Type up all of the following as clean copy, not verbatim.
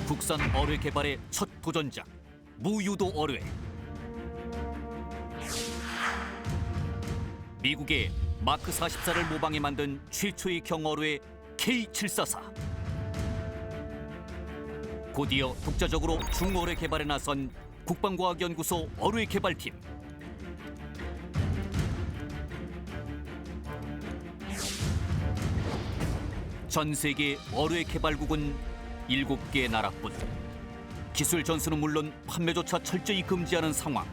국산 어뢰 개발의 첫 도전작 무유도 어뢰. 미국의 마크 44를 모방해 만든 최초의 경어뢰 K744. 곧이어 독자적으로 중어뢰 개발에 나선 국방과학연구소 어뢰 개발팀. 전 세계 어뢰 개발국은 7개 나라뿐. 기술 전수는 물론 판매조차 철저히 금지하는 상황.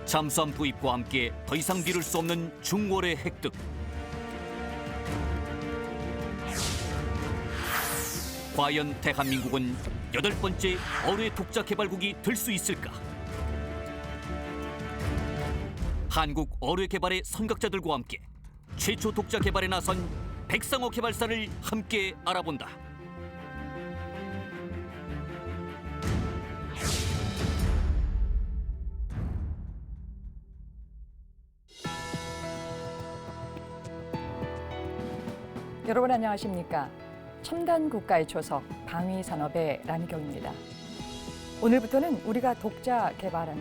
잠수함 도입과 함께 더 이상 미룰 수 없는 중어뢰 획득. 과연 대한민국은 8번째 어뢰 독자 개발국이 될 수 있을까? 한국 어뢰 개발의 선각자들과 함께 최초 독자 개발에 나선 백상호 개발사를 함께 알아본다. 여러분 안녕하십니까? 첨단 국가의 초석 방위산업의 란경입니다. 오늘부터는 우리가 독자 개발한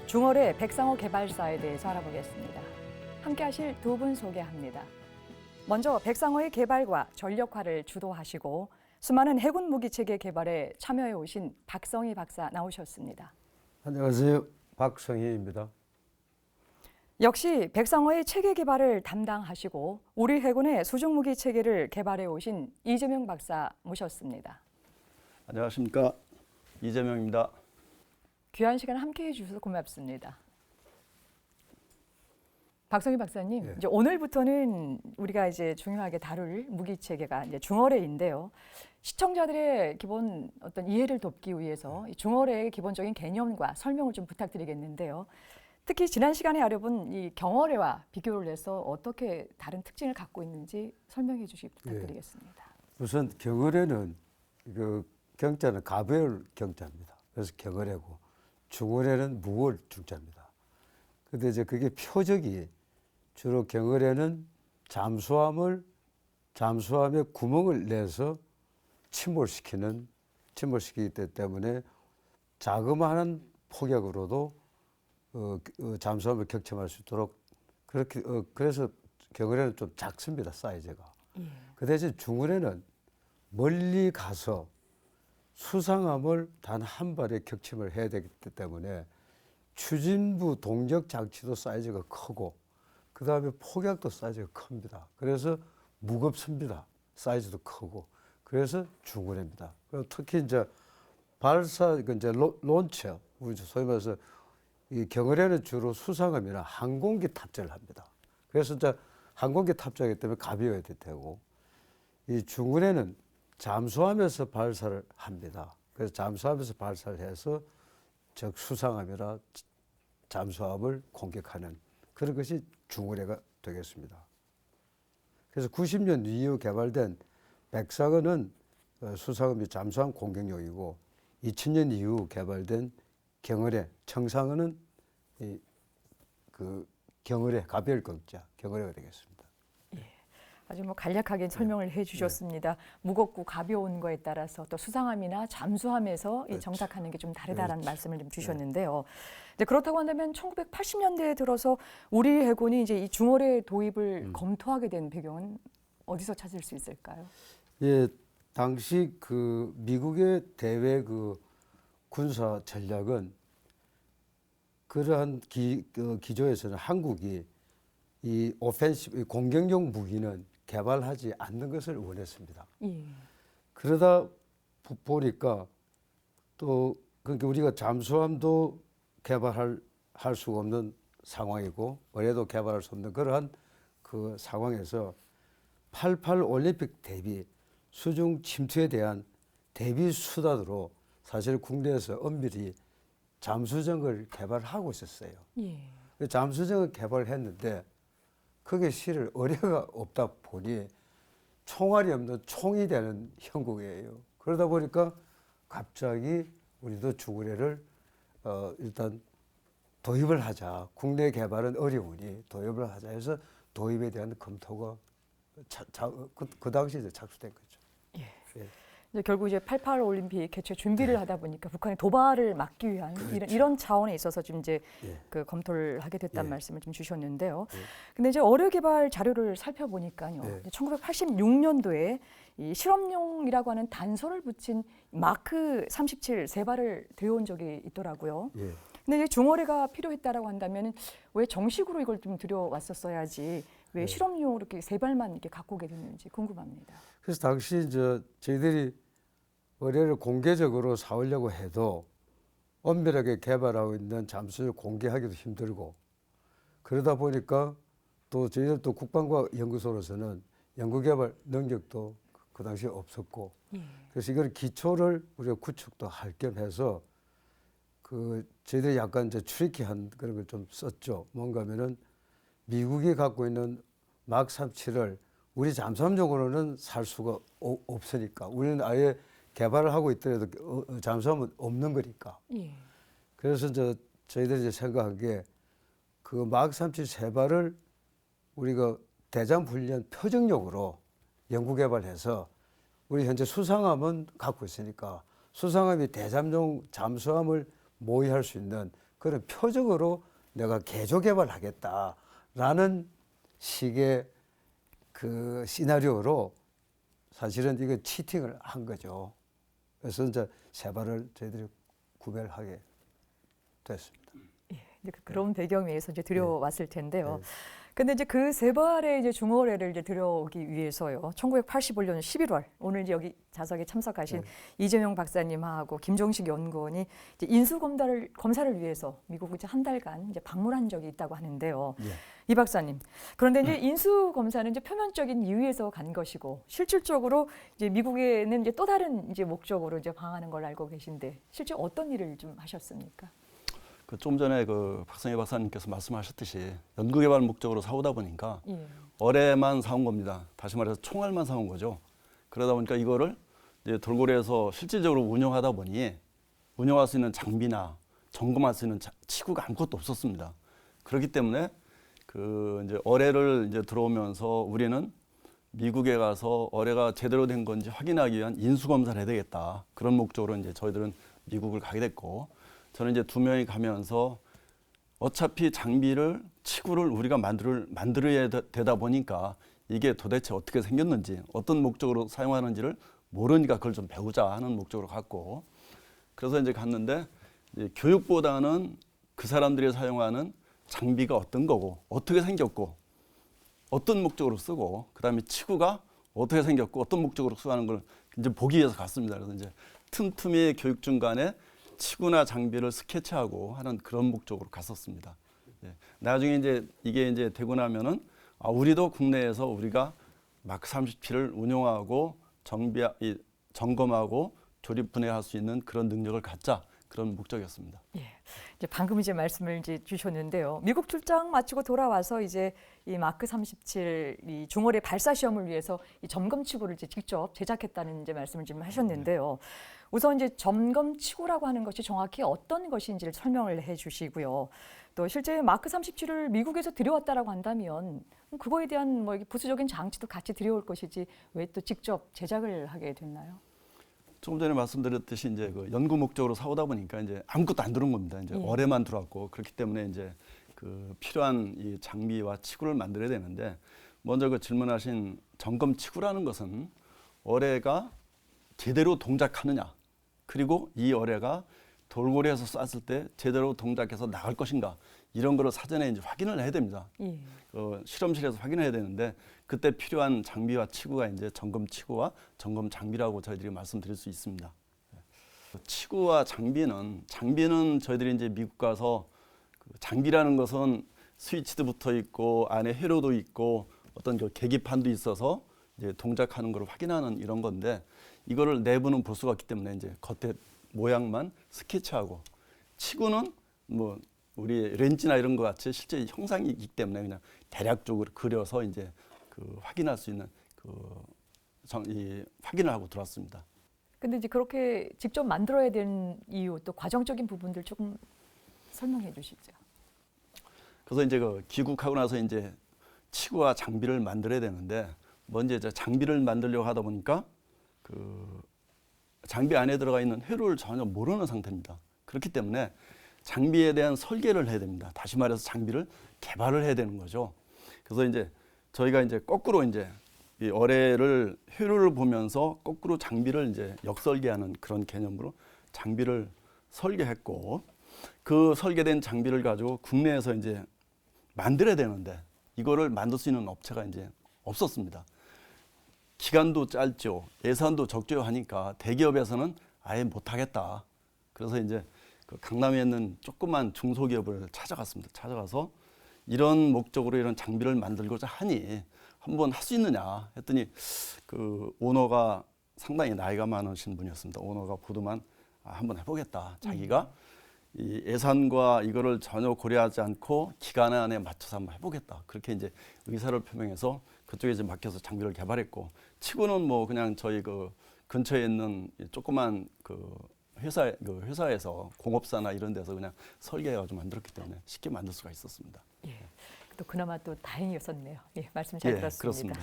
중어뢰 백상호 개발사에 대해서 알아보겠습니다. 함께 하실 두 분 소개합니다. 먼저 백상호의 개발과 전력화를 주도하시고 수많은 해군 무기체계 개발에 참여해 오신 박성희 박사 나오셨습니다. 안녕하세요. 박성희입니다. 역시 백상호의 체계 개발을 담당하시고 우리 해군의 수중무기 체계를 개발해 오신 이재명 박사 모셨습니다. 안녕하십니까, 이재명입니다. 귀한 시간 함께해 주셔서 고맙습니다. 박성희 박사님, 예. 이제 오늘부터는 우리가 이제 중요하게 다룰 무기 체계가 이제 중어뢰인데요. 시청자들의 기본 어떤 이해를 돕기 위해서 이 중어뢰의 기본적인 개념과 설명을 좀 부탁드리겠는데요. 특히 지난 시간에 알아본 이 경어뢰와 비교를 해서 어떻게 다른 특징을 갖고 있는지 설명해 주시기 부탁드리겠습니다. 우선 경어뢰는 그 경자는 가벼울 경자입니다. 그래서 경어뢰고 중어뢰는 무거울 중자입니다. 근데 이제 그게 표적이 주로 경어뢰는 잠수함에 구멍을 내서 침몰시키기 때문에 자그마한 폭격으로도 잠수함을 격침할 수 있도록 그렇게 그래서 경어뢰는 좀 작습니다, 사이즈가. 그 대신 중어뢰는 멀리 가서 수상함을 단 한 발에 격침을 해야 되기 때문에 추진부 동력 장치도 사이즈가 크고 그 다음에 폭약도 사이즈가 큽니다. 그래서 무겁습니다. 사이즈도 크고 그래서 중어뢰입니다. 특히 이제 발사 이제 론처 우리 소위 말해서 이 경어뢰는 주로 수상함이나 항공기 탑재를 합니다. 그래서 이제 항공기 탑재하기 때문에 가벼워야 되고 이 중어뢰는 잠수함에서 발사를 합니다. 그래서 잠수함에서 발사를 해서 즉 수상함이나 잠수함을 공격하는 그런 것이 중어뢰가 되겠습니다. 그래서 90년 이후 개발된 백사건은 수상함 및 잠수함 공격용이고 2000년 이후 개발된 경어뢰, 청상어는 그 경어뢰, 가벼울 경자, 경어뢰가 되겠습니다. 예, 아주 간략하게 설명을 해주셨습니다. 무겁고 가벼운 거에 따라서 또 수상함이나 잠수함에서 이 정착하는 게 좀 다르다라는 말씀을 좀 주셨는데요. 네, 그렇다고 한다면 1980년대에 들어서 우리 해군이 이제 이 중어뢰 도입을 검토하게 된 배경은 어디서 찾을 수 있을까요? 예, 당시 그 미국의 대외 그 군사 전략은 그러한 기조에서는 한국이 이 오펜시브 공격용 무기는 개발하지 않는 것을 원했습니다. 예. 그러다 보니까 또 그러니까 우리가 잠수함도 개발할 수가 없는 상황이고 어뢰도 개발할 수 없는 그러한 그 상황에서 88 올림픽 대비 수중 침투에 대한 대비 수단으로 사실 국내에서 엄밀히 잠수정을 개발하고 있었어요. 예. 잠수정을 개발했는데 그게 실을 어뢰가 없다 보니 총알이 없는 총이 되는 형국이에요. 그러다 보니까 갑자기 우리도 중어뢰를 일단 도입을 하자. 국내 개발은 어려우니 도입을 하자 해서 도입에 대한 검토가 그 당시에 착수된 거죠. 예. 예. 이제 결국 이제 88 올림픽 개최 준비를 하다 보니까 북한의 도발을 막기 위한 이런 차원에 있어서 좀 이제 예. 그 검토를 하게 됐다는 예. 말씀을 좀 주셨는데요. 예. 근데 이제 어뢰 개발 자료를 살펴보니까요. 예. 1986년도에 이 실험용이라고 하는 단서를 붙인 마크 37 세 발을 들여온 적이 있더라고요. 예. 근데 이제 중어뢰가 필요했다라고 한다면 왜 정식으로 이걸 좀 들여왔었어야지 왜 네. 실험용으로 이렇게 세 발만 이렇게 갖고 오게 됐는지 궁금합니다. 그래서 당시 저희들이 의뢰를 공개적으로 사오려고 해도 엄밀하게 개발하고 있는 잠수를 공개하기도 힘들고 그러다 보니까 또 저희들도 국방과학연구소로서는 연구개발 능력도 그 당시에 없었고 예. 그래서 이걸 기초를 우리가 구축도 할 겸 해서 그 저희들이 약간 이제 트리키한 그런 걸 좀 썼죠. 뭔가 하면은 미국이 갖고 있는 막 37을 우리 잠수함용으로는 살 수가 없으니까 우리는 아예 개발을 하고 있더라도 잠수함은 없는 거니까. 예. 그래서 저희들이 이제 생각한 게 그 막 37 세 발을 우리가 대잠 훈련 표적용으로 연구 개발해서 우리 현재 수상함은 갖고 있으니까 수상함이 대잠용 잠수함을 모의할 수 있는 그런 표적으로 내가 개조 개발하겠다라는 식의 그 시나리오로 사실은 이거 치팅을 한 거죠. 그래서 이제 세 발을 저희들이 구매를 하게 됐습니다. 예. 이제 그런 배경 위에서 이제 들여왔을 텐데요. 네. 근데 이제 그 세 발의 이제 중어뢰를 이제 들여오기 위해서요. 1985년 11월 오늘 이제 여기 자석에 참석하신 이재명 박사님하고 김종식 연구원이 이제 인수 검사를 위해서 미국 이제 한 달간 이제 방문한 적이 있다고 하는데요. 예. 이 박사님. 그런데 이제 인수 검사는 이제 표면적인 이유에서 간 것이고 실질적으로 이제 미국에는 이제 또 다른 이제 목적으로 이제 방하는 걸 알고 계신데 실제 어떤 일을 좀 하셨습니까? 그 좀 전에 그 박성희 박사님께서 말씀하셨듯이 연구개발 목적으로 사오다 보니까 예. 어뢰만 사온 겁니다. 다시 말해서 총알만 사온 거죠. 그러다 보니까 이거를 이제 돌고래에서 실질적으로 운영하다 보니 운영할 수 있는 장비나 점검할 수 있는 치구가 아무것도 없었습니다. 그렇기 때문에 그 이제 어뢰를 이제 들어오면서 우리는 미국에 가서 어뢰가 제대로 된 건지 확인하기 위한 인수 검사를 해야 되겠다. 그런 목적으로 이제 저희들은 미국을 가게 됐고. 저는 이제 두 명이 가면서 어차피 장비를 치구를 우리가 만들어야 되다 보니까 이게 도대체 어떻게 생겼는지 어떤 목적으로 사용하는지를 모르니까 그걸 좀 배우자 하는 목적으로 갔고 그래서 이제 갔는데 이제 교육보다는 그 사람들이 사용하는 장비가 어떤 거고 어떻게 생겼고 어떤 목적으로 쓰고 그다음에 치구가 어떻게 생겼고 어떤 목적으로 쓰는 걸 이제 보기 위해서 갔습니다. 그래서 이제 틈틈이 교육 중간에 치구나 장비를 스케치하고 하는 그런 목적으로 갔었습니다. 예. 나중에 이제 이게 이제 되고 나면은 우리도 국내에서 우리가 마크 37을 운용하고 점검하고 조립 분해할 수 있는 그런 능력을 갖자 그런 목적이었습니다. 예. 이제 방금 이제 말씀을 이제 주셨는데요. 미국 출장 마치고 돌아와서 이제 이 마크 37 이 중어뢰 발사 시험을 위해서 이 점검 치구를 이제 직접 제작했다는 이제 말씀을 좀 하셨는데요. 우선 이제 점검 치구라고 하는 것이 정확히 어떤 것인지를 설명을 해 주시고요. 또 실제 마크 37을 미국에서 들여왔다라고 한다면 그거에 대한 뭐 부수적인 장치도 같이 들여올 것이지 왜 또 직접 제작을 하게 됐나요? 조금 전에 말씀드렸듯이 이제 그 연구 목적으로 사오다 보니까 이제 아무것도 안 들어온 겁니다. 이제 어뢰만 들어왔고 그렇기 때문에 이제 그 필요한 이 장비와 치구를 만들어야 되는데 먼저 그 질문하신 점검 치구라는 것은 어뢰가 제대로 동작하느냐 그리고 이 어뢰가 돌고래에서 쐈을 때 제대로 동작해서 나갈 것인가 이런 거를 사전에 이제 확인을 해야 됩니다. 예. 실험실에서 확인해야 되는데 그때 필요한 장비와 치구가 이제 점검 치구와 점검 장비라고 저희들이 말씀드릴 수 있습니다. 치구와 장비는 저희들이 이제 미국 가서 그 장비라는 것은 스위치도 붙어 있고 안에 회로도 있고 어떤 그 계기판도 있어서 이제 동작하는 걸 확인하는 이런 건데 이거를 내부는 볼 수가 없기 때문에 이제 겉에 모양만 스케치하고 치구는 뭐 우리 렌즈나 이런 것 같이 실제 형상이 있기 때문에 그냥 대략적으로 그려서 이제 그 확인할 수 있는 이 확인을 하고 들어왔습니다. 근데 이제 그렇게 직접 만들어야 되는 이유 또 과정적인 부분들 조금 설명해 주시죠. 그래서 이제 그 귀국하고 나서 이제 치구와 장비를 만들어야 되는데 먼저 이제 장비를 만들려고 하다 보니까 그 장비 안에 들어가 있는 회로를 전혀 모르는 상태입니다. 그렇기 때문에 장비에 대한 설계를 해야 됩니다. 다시 말해서 장비를 개발을 해야 되는 거죠. 그래서 이제 저희가 이제 거꾸로 이제 이 어뢰를 회로를 보면서 거꾸로 장비를 이제 역설계하는 그런 개념으로 장비를 설계했고, 그 설계된 장비를 가지고 국내에서 이제 만들어야 되는데 이거를 만들 수 있는 업체가 이제 없었습니다. 기간도 짧죠, 예산도 적죠 하니까 대기업에서는 아예 못하겠다. 그래서 이제 그 강남에 있는 조그만 중소기업을 찾아갔습니다. 찾아가서 이런 목적으로 이런 장비를 만들고자 하니 한번 할 수 있느냐 했더니 그 오너가 상당히 나이가 많으신 분이었습니다. 오너가 보더만 한번 해보겠다. 자기가 이 예산과 이거를 전혀 고려하지 않고 기간 안에 맞춰서 한번 해보겠다. 그렇게 이제 의사를 표명해서 그쪽에 이제 맡겨서 장비를 개발했고, 치고는 뭐 그냥 저희 그 근처에 있는 조그만 그 회사에서 공업사나 이런 데서 그냥 설계해가지고 만들었기 때문에 쉽게 만들 수가 있었습니다. 예. 또 그나마 또 다행이었었네요. 예, 말씀 잘 들었습니다. 그렇습니다.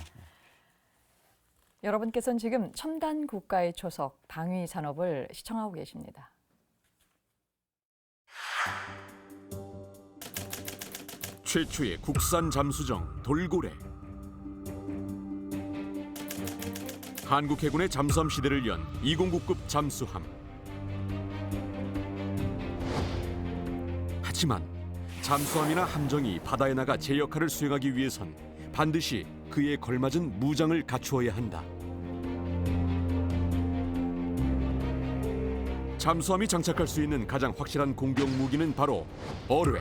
여러분께서는 지금 첨단 국가의 초석 방위 산업을 시청하고 계십니다. 최초의 국산 잠수정 돌고래. 한국 해군의 잠수함 시대를 연 209급 잠수함. 하지만 잠수함이나 함정이 바다에 나가 제 역할을 수행하기 위해선 반드시 그에 걸맞은 무장을 갖추어야 한다. 잠수함이 장착할 수 있는 가장 확실한 공격 무기는 바로 어뢰.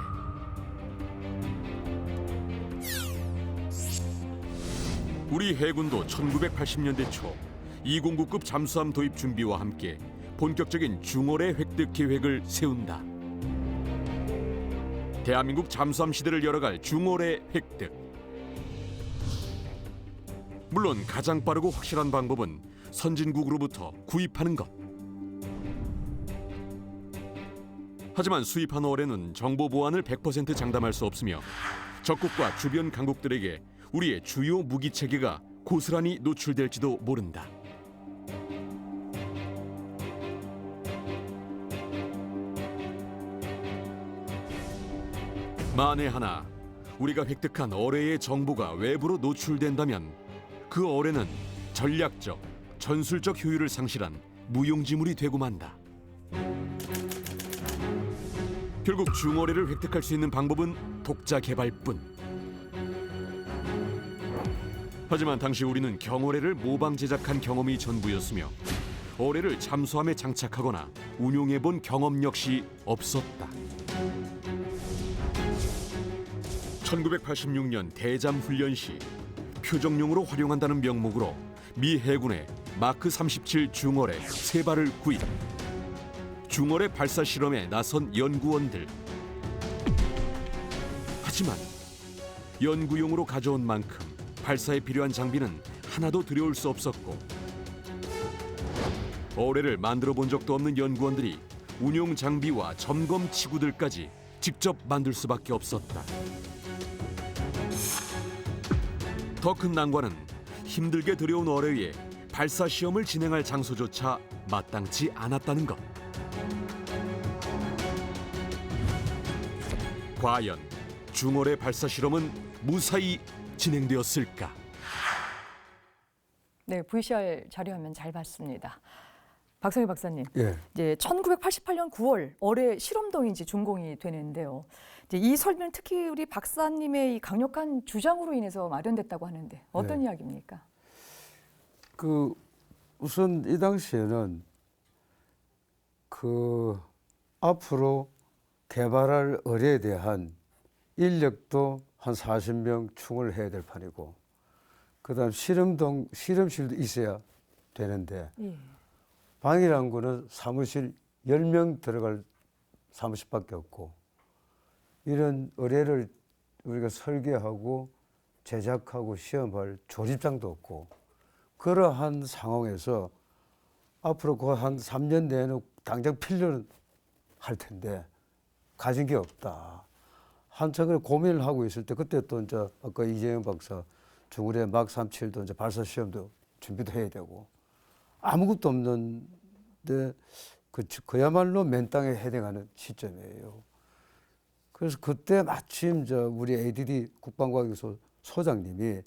우리 해군도 1980년대 초 209급 잠수함 도입 준비와 함께 본격적인 중어뢰 획득 계획을 세운다. 대한민국 잠수함 시대를 열어갈 중어뢰 획득. 물론 가장 빠르고 확실한 방법은 선진국으로부터 구입하는 것. 하지만 수입한 어뢰는 정보 보안을 100% 장담할 수 없으며 적국과 주변 강국들에게 우리의 주요 무기 체계가 고스란히 노출될지도 모른다. 만에 하나 우리가 획득한 어뢰의 정보가 외부로 노출된다면 그 어뢰는 전략적, 전술적 효율을 상실한 무용지물이 되고 만다. 결국 중어뢰를 획득할 수 있는 방법은 독자 개발뿐. 하지만 당시 우리는 경어뢰를 모방 제작한 경험이 전부였으며 어뢰를 잠수함에 장착하거나 운용해본 경험 역시 없었다. 1986년 대잠 훈련 시 표정용으로 활용한다는 명목으로 미 해군의 마크 37 중어뢰 3발을 구입. 중어뢰 발사 실험에 나선 연구원들. 하지만 연구용으로 가져온 만큼 발사에 필요한 장비는 하나도 들여올 수 없었고, 어뢰를 만들어 본 적도 없는 연구원들이 운용 장비와 점검 치구들까지 직접 만들 수밖에 없었다. 더 큰 난관은 힘들게 들여온 어뢰 위에 발사 시험을 진행할 장소조차 마땅치 않았다는 것. 과연 중어뢰 발사 실험은 무사히 진행되었을까? 네, VCR 자료화면 잘 봤습니다. 박성희 박사님, 예. 이제 1988년 9월 어뢰 실험동이 이제 준공이 되는데요. 이제 이 설비는 특히 우리 박사님의 이 강력한 주장으로 인해서 마련됐다고 하는데 어떤 네. 이야기입니까? 그 우선 이 당시에는 그 앞으로 개발할 어뢰에 대한 인력도 한 40명 충원을 해야 될 판이고, 그다음 실험실도 있어야 되는데 예. 방이라는 거는 사무실 10명 들어갈 사무실밖에 없고, 이런 어뢰를 우리가 설계하고 제작하고 시험할 조립장도 없고, 그러한 상황에서 앞으로 그 한 3년 내에는 당장 필요는 할 텐데 가진 게 없다. 한참 고민을 하고 있을 때, 그때 또 이제 아까 이재영 박사 중어뢰 막 37도 이제 발사 시험도 준비도 해야 되고, 아무것도 없는 때 그야말로 맨땅에 헤딩하는 시점이에요. 그래서 그때 마침 우리 ADD 국방과학기소 소장님이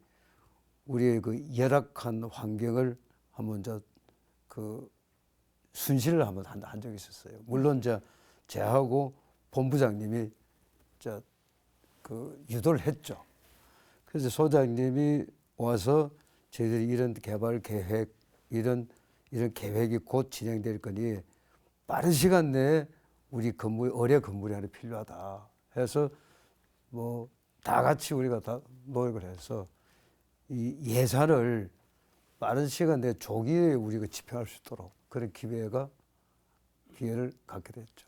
우리의 그 열악한 환경을 한번 그 순시를 한번 한 적이 있었어요. 물론 제하고 본부장님이 그 유도를 했죠. 그래서 소장님이 와서 저희들이 이런 개발 계획, 이런 계획이 곧 진행될 거니 빠른 시간 내에 우리 의뢰 건물이 하나 필요하다 해서 뭐 다 같이 우리가 다 노력을 해서 이 예산을 빠른 시간 내에 조기에 우리가 집행할 수 있도록 그런 기회를 갖게 됐죠.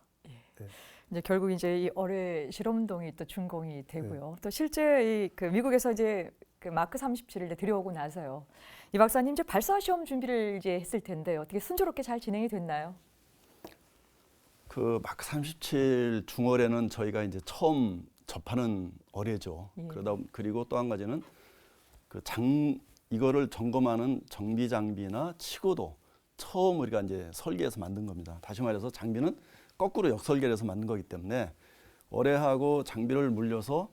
이제 결국 이제 이 어뢰 실험동이 또 준공이 되고요. 또 실제 그 미국에서 이제 그 마크 37을 이제 들여오고 나서요. 이 박사님 이제 발사 시험 준비를 이제 했을 텐데 어떻게 순조롭게 잘 진행이 됐나요? 그 마크 37 중어뢰는 저희가 이제 처음 접하는 어뢰죠. 예. 그리고 또 한 가지는 이거를 점검하는 정비 장비나 치고도 처음 우리가 이제 설계해서 만든 겁니다. 다시 말해서 장비는 거꾸로 역설계를 해서 만든 거기 때문에 어뢰하고 장비를 물려서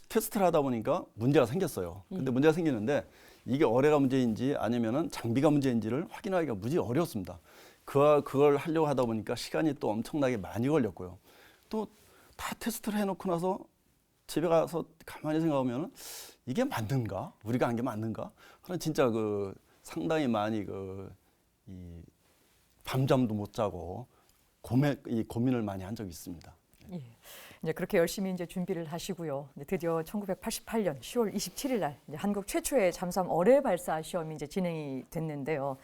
테스트를 하다 보니까 문제가 생겼어요. 근데 문제가 생기는데 이게 어뢰가 문제인지 아니면은 장비가 문제인지를 확인하기가 무지 어려웠습니다. 그걸 하려고 하다 보니까 시간이 또 엄청나게 많이 걸렸고요. 또 다 테스트를 해놓고 나서 집에 가서 가만히 생각하면은 이게 맞는가? 우리가 한 게 맞는가? 그런 진짜 그 상당히 많이 이 밤잠도 못 자고 고민을 많이 한 적이 있습니다. 예. 이제 그렇게 열심히 이제 준비를 하시고요. 드디어 1988년 10월 27일 날 이제 한국 최초의 잠수함 어뢰 발사 시험이 이제 진행이 됐는데요.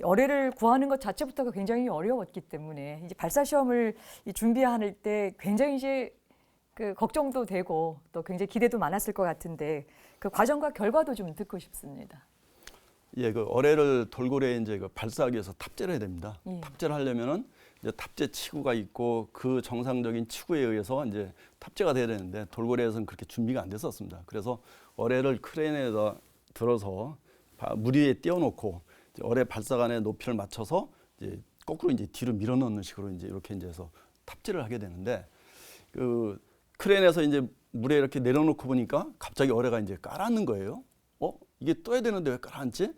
어뢰를 구하는 것 자체부터가 굉장히 어려웠기 때문에 이제 발사 시험을 준비할 때 굉장히 이제 그 걱정도 되고 또 굉장히 기대도 많았을 것 같은데 그 과정과 결과도 좀 듣고 싶습니다. 예, 그 어뢰를 돌고래에 이제 그 발사하기 위해서 탑재를 해야 됩니다. 예. 탑재를 하려면은 이제 탑재 치구가 있고 그 정상적인 치구에 의해서 이제 탑재가 돼야 되는데 돌고래에서는 그렇게 준비가 안 됐었습니다. 그래서 어뢰를 크레인에다 들어서 물 위에 띄워놓고 어뢰 발사관의 높이를 맞춰서 이제 거꾸로 이제 뒤로 밀어넣는 식으로 이제 이렇게 이제 해서 탑재를 하게 되는데 그 크레인에서 이제 물에 이렇게 내려놓고 보니까 갑자기 어뢰가 이제 깔아앉는 거예요. 이게 떠야 되는데 왜 깔아앉지?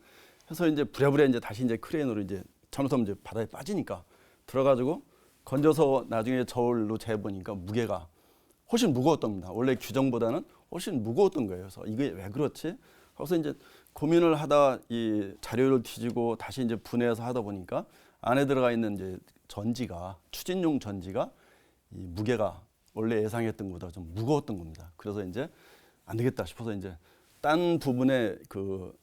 해서 이제 부랴부랴 이제 다시 이제 크레인으로 이제 잘못하면 이제 바다에 빠지니까 들어가지고 건져서 나중에 저울로 재보니까 무게가 훨씬 무거웠던 겁니다. 원래 규정보다는 훨씬 무거웠던 거예요. 그래서 이게 왜 그렇지? 그래서 이제 고민을 하다 이 자료를 뒤지고 다시 이제 분해해서 하다 보니까 안에 들어가 있는 이제 추진용 전지가 이 무게가 원래 예상했던 것보다 좀 무거웠던 겁니다. 그래서 이제 안 되겠다 싶어서 이제 딴 부분에 그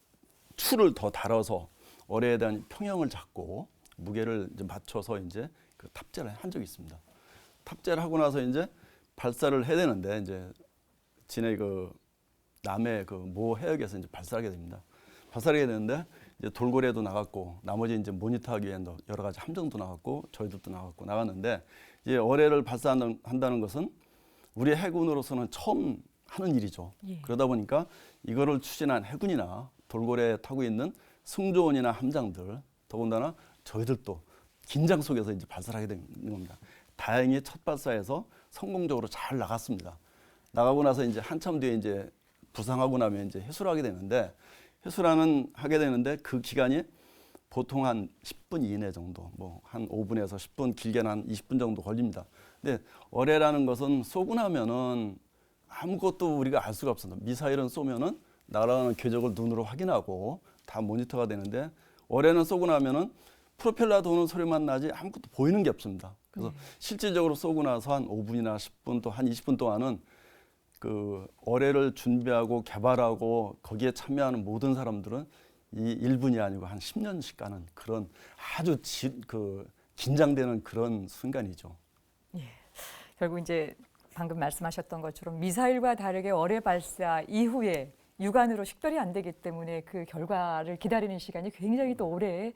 추를 더 달아서 어뢰에 대한 평형을 잡고 무게를 이제 맞춰서 이제 그 탑재를 한 적이 있습니다. 탑재를 하고 나서 이제 발사를 해야 되는데 이제 진해 그 남해 그 모 해역에서 이제 발사하게 됩니다. 발사하게 되는데 이제 돌고래도 나갔고 나머지 이제 모니터하기 위한 여러 가지 함정도 나갔고 저희들도 나갔는데 이제 어뢰를 발사한다는 것은 우리 해군으로서는 처음 하는 일이죠. 예. 그러다 보니까 이거를 추진한 해군이나 돌고래 타고 있는 승조원이나 함장들 더군다나 저희들도 긴장 속에서 이제 발사를 하게 되는 겁니다. 다행히 첫 발사에서 성공적으로 잘 나갔습니다. 나가고 나서 이제 한참 뒤에 이제 부상하고 나면 이제 해수를 하게 되는데 하게 되는데 그 기간이 보통 한 10분 이내 정도, 뭐 한 5분에서 10분, 길게는 한 20분 정도 걸립니다. 근데 어뢰라는 것은 쏘고 나면은 아무것도 우리가 알 수가 없습니다. 미사일은 쏘면은 날아가는 궤적을 눈으로 확인하고 다 모니터가 되는데 어뢰는 쏘고 나면은 프로펠러 도는 소리만 나지 아무것도 보이는 게 없습니다. 그래서 실질적으로 쏘고 나서 한 5분이나 10분 또 한 20분 동안은 그 어뢰를 준비하고 개발하고 거기에 참여하는 모든 사람들은 이 1분이 아니고 한 10년씩 가는 그런 아주 긴장되는 그런 순간이죠. 예. 결국 이제 방금 말씀하셨던 것처럼 미사일과 다르게 어뢰 발사 이후에 육안으로 식별이 안 되기 때문에 그 결과를 기다리는 시간이 굉장히 또 오래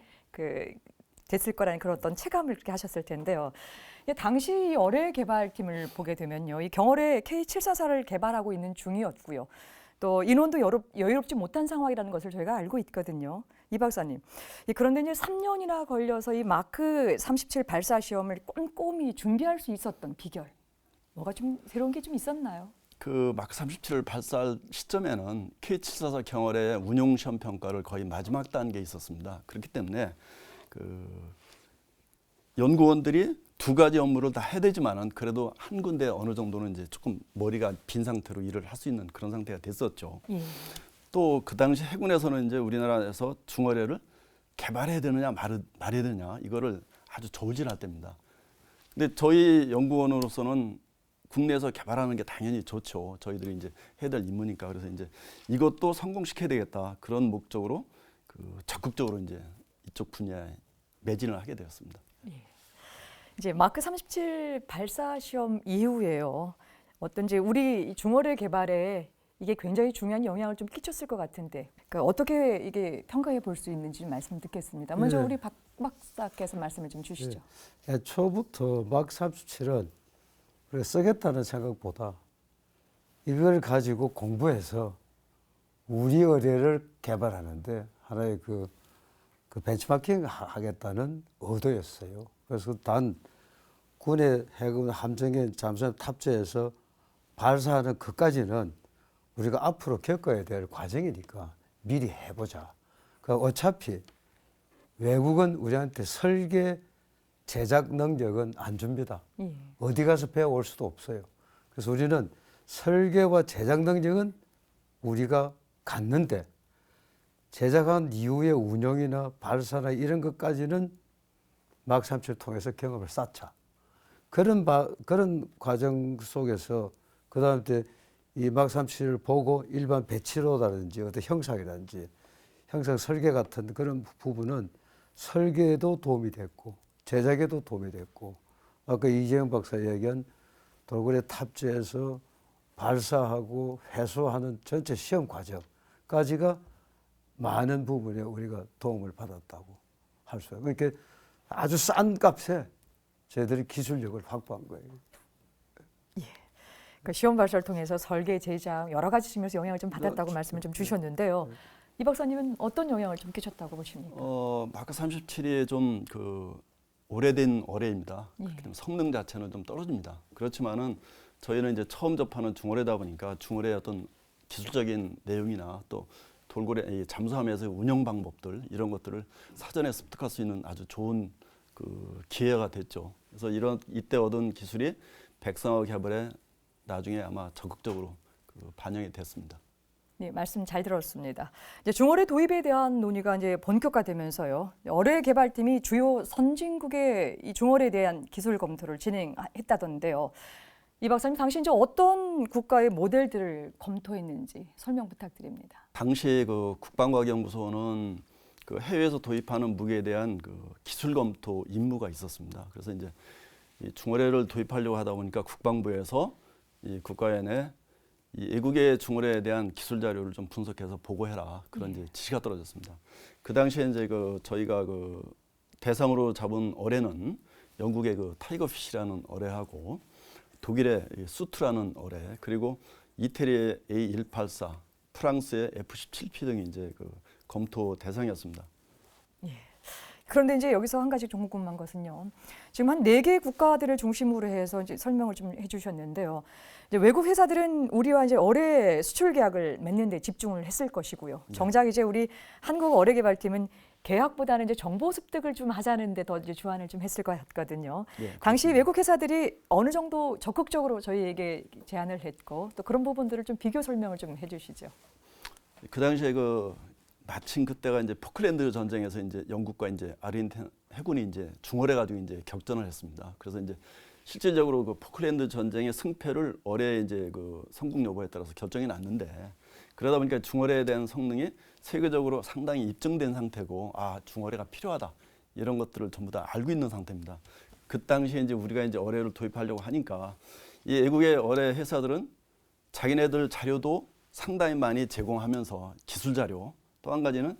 됐을 거라는 그런 어떤 체감을 그렇게 하셨을 텐데요. 당시 어뢰 개발팀을 보게 되면요, 이 경어뢰 K744를 개발하고 있는 중이었고요. 또 인원도 여유롭지 못한 상황이라는 것을 저희가 알고 있거든요. 이 박사님, 그런데 이제 3년이나 걸려서 이 마크 37 발사 시험을 꼼꼼히 준비할 수 있었던 비결, 뭐가 좀 새로운 게 좀 있었나요? 그 마크 37을 발사할 시점에는 K744 경월의 운용 시험 평가를 거의 마지막 단계에 있었습니다. 그렇기 때문에 그 연구원들이 두 가지 업무를 다 해야 되지만은 그래도 한 군데 어느 정도는 이제 조금 머리가 빈 상태로 일을 할 수 있는 그런 상태가 됐었죠. 예. 또 그 당시 해군에서는 이제 우리나라에서 중어뢰를 개발해야 되느냐 말해야 되느냐 이거를 아주 저울질할 때입니다. 근데 저희 연구원으로서는 국내에서 개발하는 게 당연히 좋죠. 저희들이 이제 해야 될 임무니까. 그래서 이제 이것도 성공시켜야 되겠다. 그런 목적으로 그 적극적으로 이제 이쪽 분야에 매진을 하게 되었습니다. 이제 마크 37 발사 시험 이후에요. 어떤지 우리 중어뢰 개발에 이게 굉장히 중요한 영향을 좀 끼쳤을 것 같은데, 그러니까 어떻게 이게 평가해 볼 수 있는지 말씀 듣겠습니다. 먼저 네. 우리 박 박사께서 말씀을 좀 주시죠. 초부터 마크 37은 우리가 쓰겠다는 생각보다 이걸 가지고 공부해서 우리 의뢰를 개발하는데 하나의 그 벤치마킹 하겠다는 의도였어요. 그래서 단 군의 해군 함정에 잠수함 탑재해서 발사하는 것까지는 우리가 앞으로 겪어야 될 과정이니까 미리 해보자. 그러니까 어차피 외국은 우리한테 설계 제작 능력은 안 줍니다. 어디 가서 배워올 수도 없어요. 그래서 우리는 설계와 제작 능력은 우리가 갖는데 제작한 이후의 운영이나 발사나 이런 것까지는 마크 37을 통해서 경험을 쌓자. 그런 과정 속에서 그 다음에 이 마크 37을 보고 일반 배치로라든지 어떤 형상이라든지 형상 설계 같은 그런 부분은 설계에도 도움이 됐고 제작에도 도움이 됐고 아까 이재영 박사 얘기한 돌고래 탑재해서 발사하고 회수하는 전체 시험 과정까지가 많은 부분에 우리가 도움을 받았다고 할 수 있어요. 그러니까 아주 싼 값에 저희들이 기술력을 확보한 거예요. 그 시험 발사를 통해서 설계, 제작 여러 가지 측면에서 영향을 좀 받았다고 말씀을 좀 주셨는데요. 이 박사님은 어떤 영향을 좀 끼쳤다고 보십니까? 마크 37이 좀 그 오래된 어뢰입니다. 그렇기 때문에 성능 자체는 좀 떨어집니다. 그렇지만은 저희는 이제 처음 접하는 중어뢰다 보니까 중어뢰의 어떤 기술적인 내용이나 또 돌고래 잠수함에서의 운영 방법들 이런 것들을 사전에 습득할 수 있는 아주 좋은 그 기회가 됐죠. 그래서 이때 얻은 기술이 백상어 개발에 나중에 아마 적극적으로 그 반영이 됐습니다. 네, 말씀 잘 들었습니다. 이제 중어뢰 도입에 대한 논의가 이제 본격화되면서요. 어뢰 개발팀이 주요 선진국의 이 중어뢰에 대한 기술 검토를 진행했다던데요. 이 박사님, 당시 이제 어떤 국가의 모델들을 검토했는지 설명 부탁드립니다. 당시 그 국방과학연구소는 그 해외에서 도입하는 무기에 대한 그 기술 검토 임무가 있었습니다. 그래서 이제 이 중어뢰를 도입하려고 하다 보니까 국방부에서 이 국가연에 이 외국의 중어뢰에 대한 기술 자료를 좀 분석해서 보고해라 그런 이제 지시가 떨어졌습니다. 그 당시에 이제 그 저희가 그 대상으로 잡은 어뢰는 영국의 그 타이거피시라는 어뢰하고 독일의 수트라는 어뢰 그리고 이태리의 A184, 프랑스의 F-17P 등이 이제 그 검토 대상이었습니다. 그런데 이제 여기서 한 가지 좀 궁금한 것은요. 지금 한 4개 국가들을 중심으로 해서 이제 설명을 좀 해주셨는데요. 이제 외국 회사들은 우리와 이제 어뢰 수출 계약을 맺는 데 집중을 했을 것이고요. 정작 이제 우리 한국 어뢰 개발팀은 계약보다는 이제 정보 습득을 좀 하자는 데 더 이제 주안을 좀 했을 것 같거든요. 당시 외국 회사들이 어느 정도 적극적으로 저희에게 제안을 했고 또 그런 부분들을 좀 비교 설명을 좀 해주시죠. 그 당시에 그 마침 그때가 이제 포클랜드 전쟁에서 이제 영국과 이제 아르헨티나 해군이 이제 중어뢰 가지고 이제 격전을 했습니다. 그래서 이제 실질적으로 그 포클랜드 전쟁의 승패를 어뢰의 이제 그 성공 여부에 따라서 결정이 났는데 그러다 보니까 중어뢰에 대한 성능이 세계적으로 상당히 입증된 상태고 아 중어뢰가 필요하다 이런 것들을 전부 다 알고 있는 상태입니다. 그 당시에 이제 우리가 이제 어뢰를 도입하려고 하니까 이 외국의 어뢰 회사들은 자기네들 자료도 상당히 많이 제공하면서 기술 자료 또 한 가지는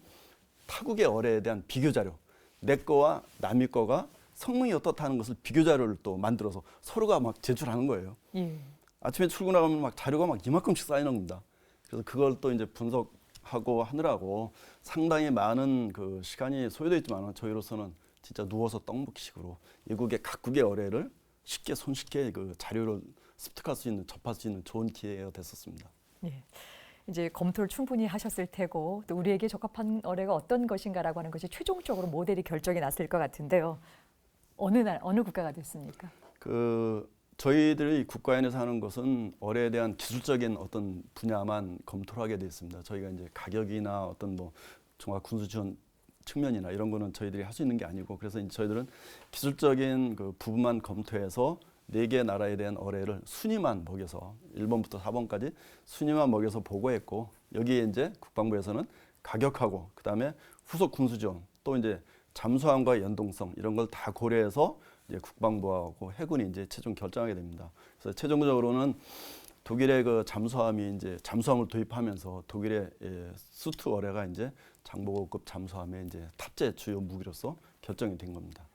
타국의 어뢰에 대한 비교 자료 내 거와 남의 거가 성능이 어떻다는 것을 비교 자료를 또 만들어서 서로가 막 제출하는 거예요. 아침에 출근하면 막 자료가 막 이만큼씩 쌓이는 겁니다. 그래서 그걸 또 이제 분석한 하고 하느라고 상당히 많은 그 시간이 소요되어 있지만 저희로서는 진짜 누워서 떡 먹기식으로 외국의 각국의 어뢰를 쉽게 손쉽게 그 자료를 습득할 수 있는, 접할 수 있는 좋은 기회가 됐었습니다. 예. 이제 검토를 충분히 하셨을 테고 또 우리에게 적합한 어뢰가 어떤 것인가라고 하는 것이 최종적으로 모델이 결정이 났을 것 같은데요. 어느 국가가 됐습니까? 그 저희들이 국가연에서 하는 것은 어뢰에 대한 기술적인 어떤 분야만 검토를 하게 되어 있습니다. 저희가 이제 가격이나 어떤 뭐 종합 군수 지원 측면이나 이런 거는 저희들이 할 수 있는 게 아니고, 그래서 이제 저희들은 기술적인 그 부분만 검토해서 4개 나라에 대한 어뢰를 순위만 먹여서 1번부터 4번까지 순위만 먹여서 보고했고, 여기에 이제 국방부에서는 가격하고 그다음에 후속 군수 지원, 또 이제 잠수함과 연동성 이런 걸 다 고려해서 이제 국방부하고 해군이 이제 최종 결정하게 됩니다. 그래서 최종적으로는 독일의 그 잠수함이 이제 잠수함을 도입하면서 독일의 수트 어뢰가 이제 장보고급 잠수함의 이제 탑재 주요 무기로서 결정이 된 겁니다.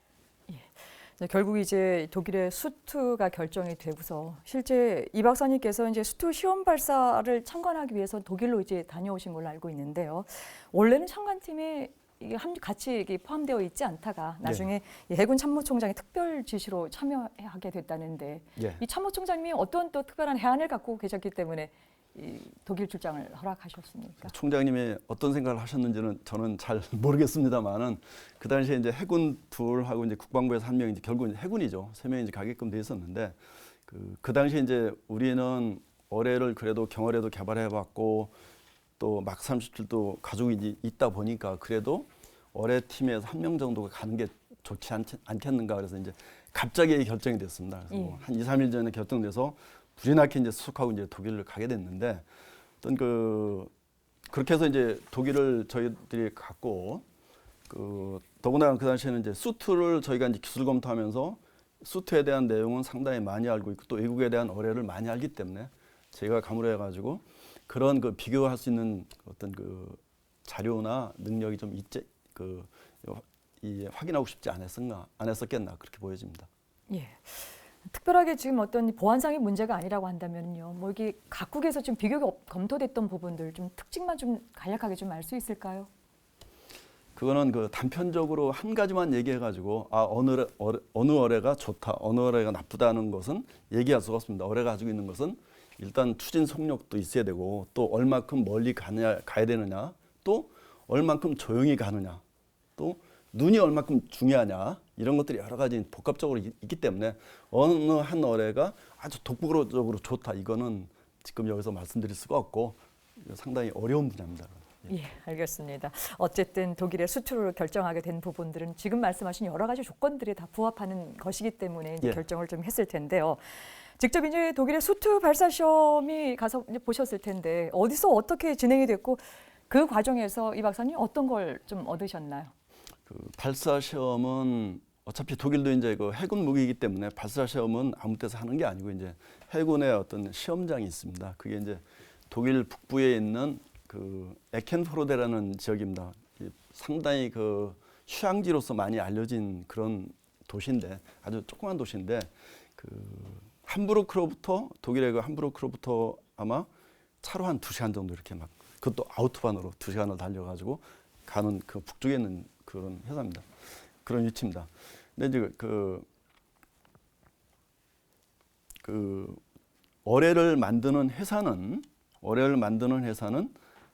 결국 이제 독일의 수트가 결정이 되고서 실제 이 박사님께서 이제 수트 시험 발사를 참관하기 위해서 독일로 이제 다녀오신 걸로 알고 있는데요. 원래는 참관팀에 이게 같이 이게 포함되어 있지 않다가 나중에 이 해군 참모총장의 특별 지시로 참여하게 됐다는데 이 참모총장님이 어떤 또 특별한 해안을 갖고 계셨기 때문에 이 독일 출장을 허락하셨습니까? 총장님이 어떤 생각을 하셨는지는 저는 잘 모르겠습니다만은 그 당시에 이제 해군 둘하고 이제 국방부에서 한 명이 이제 결국 이제 해군이죠. 3명이 이제 가게끔 돼 있었는데 그 당시에 이제 우리는 어뢰를 그래도 경어뢰도 개발해봤고 또 막 37도 가지고 있다 보니까 그래도 어뢰 팀에서 한 명 정도가 가는 게 좋지 않겠는가, 그래서 이제 갑자기 결정이 됐습니다. 그래서 뭐 한 2, 3일 전에 결정돼서 불이 나게 이제 수속하고 이제 독일을 가게 됐는데, 어떤 그렇게 해서 이제 독일을 저희들이 갔고, 더군다나 그 당시에는 이제 수트를 저희가 이제 기술 검토하면서 수트에 대한 내용은 상당히 많이 알고 있고 또 외국에 대한 어뢰를 많이 알기 때문에 제가 가물해가지고 그런 그 비교할 수 있는 어떤 그 자료나 능력이 좀 확인하고 싶지 않았었겠나 그렇게 보여집니다. 예. 특별하게 지금 어떤 보안상의 문제가 아니라고 한다면요. 뭐 이게 각국에서 좀 비교가 검토됐던 부분들 좀 특징만 좀 간략하게 좀 알 수 있을까요? 그거는 그 단편적으로 한 가지만 얘기해가지고 어느 어뢰가 좋다, 어느 어뢰가 나쁘다는 것은 얘기할 수가 없습니다. 어뢰가 가지고 있는 것은 일단 추진 속력도 있어야 되고 또 얼마큼 멀리 가야 되느냐, 또 얼만큼 조용히 가느냐, 또 눈이 얼마큼 중요하냐, 이런 것들이 여러 가지 복합적으로 있기 때문에 어느 한 어뢰가 아주 독보적으로 좋다, 이거는 지금 여기서 말씀드릴 수가 없고 상당히 어려운 분야입니다. 예, 알겠습니다. 어쨌든 독일의 수출을 결정하게 된 부분들은 지금 말씀하신 여러 가지 조건들이 다 부합하는 것이기 때문에 이제 결정을 좀 했을 텐데요. 직접 이제 독일의 수트 발사 시험이 가서 이제 보셨을 텐데 어디서 어떻게 진행이 됐고 그 과정에서 이 박사님 어떤 걸 좀 얻으셨나요? 그 발사 시험은 어차피 독일도 이제 그 해군 무기이기 때문에 발사 시험은 아무 데서 하는 게 아니고 이제 해군의 어떤 시험장이 있습니다. 그게 이제 독일 북부에 있는 그 에켄프로데라는 지역입니다. 상당히 그 휴양지로서 많이 알려진 그런 도시인데, 아주 조그만 도시인데, 그 함부르크로부터 독일의 그 함부르크로부터 아마 차로 한 2시간 정도 이렇게 막, 그것도 아우토반으로 2시간을 달려가지고 가는 그 북쪽에 있는 그런 회사입니다. 그런 위치입니다. 근데 이제 그 어뢰를 만드는 회사는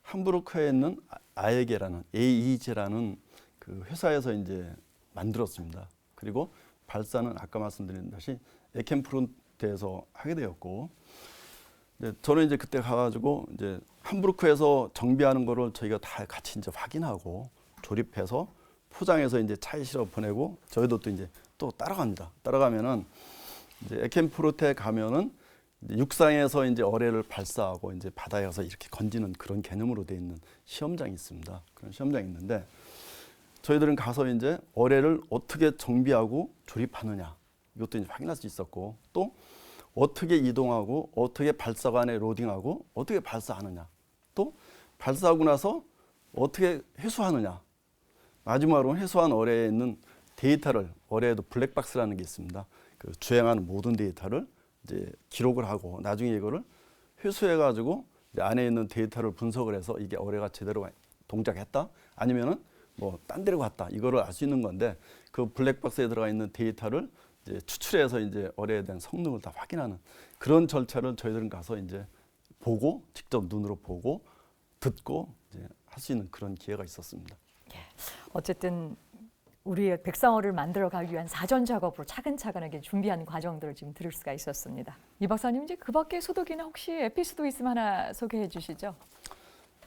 함부르크에 있는 AEG라는 그 회사에서 이제 만들었습니다. 그리고 발사는 아까 말씀드린 듯이 에켄프론트에서 하게 되었고, 저는 이제 그때 가가지고 이제 함부르크에서 정비하는 거를 저희가 다 같이 이제 확인하고 조립해서 포장해서 이제 차에 실어 보내고 저희도 또 이제 또 따라갑니다. 따라가면은 이제 에켄프론트에 가면은 육상에서 이제 어뢰를 발사하고 이제 바다에 가서 이렇게 건지는 그런 개념으로 되어 있는 시험장이 있습니다. 그런 시험장이 있는데 저희들은 가서 이제 어뢰를 어떻게 정비하고 조립하느냐 이것도 이제 확인할 수 있었고, 또 어떻게 이동하고 어떻게 발사관에 로딩하고 어떻게 발사하느냐, 또 발사하고 나서 어떻게 회수하느냐, 마지막으로 회수한 어뢰에 있는 데이터를, 어뢰에도 블랙박스라는 게 있습니다. 그 주행하는 모든 데이터를 이제 기록을 하고 나중에 이거를 회수해가지고 이제 안에 있는 데이터를 분석을 해서 이게 어뢰가 제대로 동작했다 아니면은 뭐 딴 데로 갔다 이거를 알 수 있는 건데 그 블랙박스에 들어가 있는 데이터를 이제 추출해서 이제 어뢰에 대한 성능을 다 확인하는 그런 절차를 저희들은 가서 이제 보고 직접 눈으로 보고 듣고 이제 할 수 있는 그런 기회가 있었습니다. 어쨌든 우리의 백상어를 만들어가기 위한 사전 작업으로 차근차근하게 준비한 과정들을 지금 들을 수가 있었습니다. 이 박사님 이제 그 밖에 소독이나 혹시 에피소드 있으면 하나 소개해 주시죠.